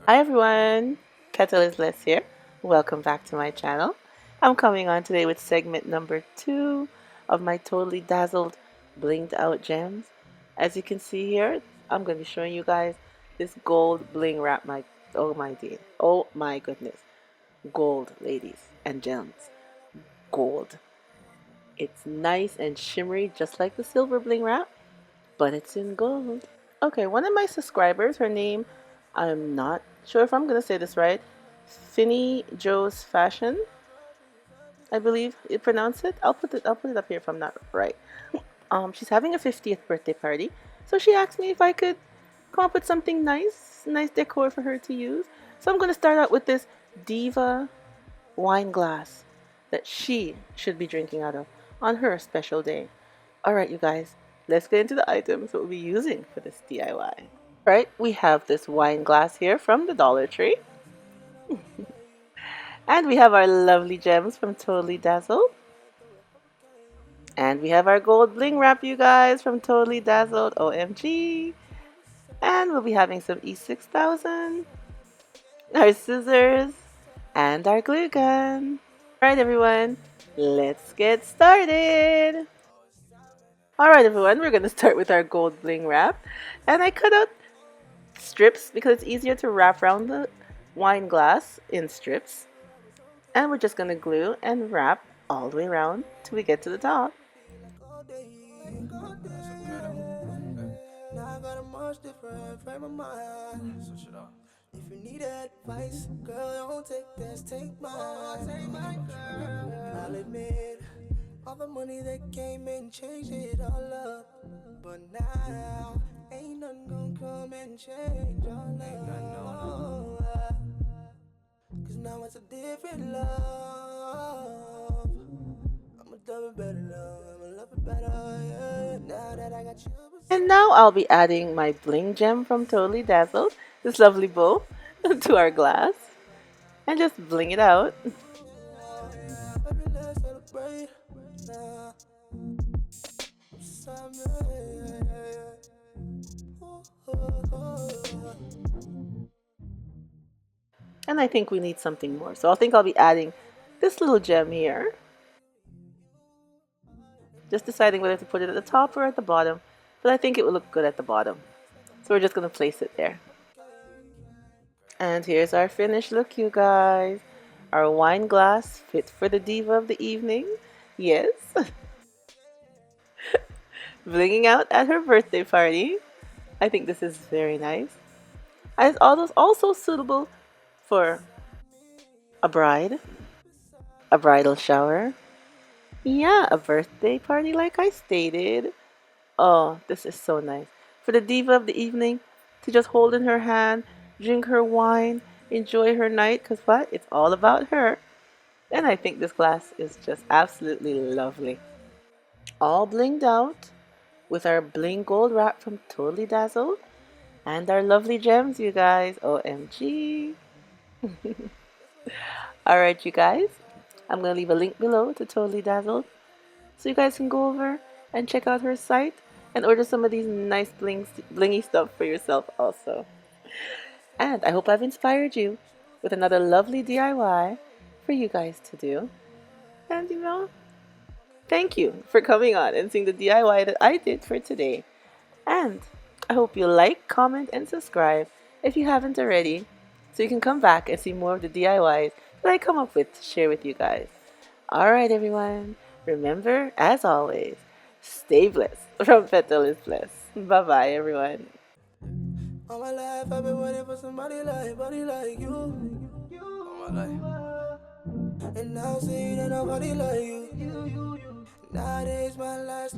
Hi everyone, Petalisbless here. Welcome back to my channel. I'm coming on today with segment number 2 of my totally dazzled blinged out gems. As you can see here, I'm going to be showing you guys this gold bling wrap. Oh my goodness, gold, ladies and gents, gold. It's nice and shimmery just like the silver bling wrap, but it's in gold. Okay, one of my subscribers, her name, I'm not sure if I'm gonna say this right, Finny Joe's Fashion, I believe you pronounce it. I'll put it up here if I'm not right. She's having a 50th birthday party, so she asked me if I could come up with something nice decor for her to use. So I'm gonna start out with this Diva wine glass that she should be drinking out of on her special day. Alright, you guys, let's get into the items that we'll be using for this DIY. Right, we have this wine glass here from the Dollar Tree. And we have our lovely gems from Totally Dazzled. And we have our gold bling wrap, you guys, from Totally Dazzled. OMG. And we'll be having some E6000, our scissors, and our glue gun. Alright, everyone, let's get started. Alright, everyone, we're going to start with our gold bling wrap. And I cut out strips because it's easier to wrap around the wine glass in strips. And we're just going to glue and wrap all the way around till we get to the top. If you need advice, girl, don't take this, take mine. I'll admit, all the money that came and changed it all up. But now, ain't nothing gonna come and change all love. Cause now it's a different love. I'ma love it better, love. I'ma love it better, yeah. Now that I got you. And now I'll be adding my bling gem from Totally Dazzled, this lovely bow, to our glass. And just bling it out. And I think we need something more. So I think I'll be adding this little gem here. Just deciding whether to put it at the top or at the bottom. But I think it will look good at the bottom. So we're just going to place it there. And here's our finished look, you guys. Our wine glass fit for the diva of the evening. Yes. Blinging out at her birthday party. I think this is very nice. And it's also suitable for a bride, a bridal shower, yeah, a birthday party like I stated. Oh, this is so nice. For the diva of the evening to just hold in her hand, drink her wine, enjoy her night, because what? It's all about her. And I think this glass is just absolutely lovely. All blinged out with our bling gold wrap from Totally Dazzled and our lovely gems, you guys. OMG. Alright, you guys. I'm going to leave a link below to Totally Dazzled so you guys can go over and check out her site and order some of these nice blingy stuff for yourself also. And I hope I've inspired you with another lovely DIY for you guys to do. And you know, thank you for coming on and seeing the DIY that I did for today. And I hope you like, comment, and subscribe if you haven't already, so you can come back and see more of the DIYs that I come up with to share with you guys. Alright, everyone. Remember, as always, stay blessed from Petalisbless. Bye-bye, everyone. All my life I've been waiting for somebody like you. All my life. And now I'm saying that nobody like you. Nowadays my life's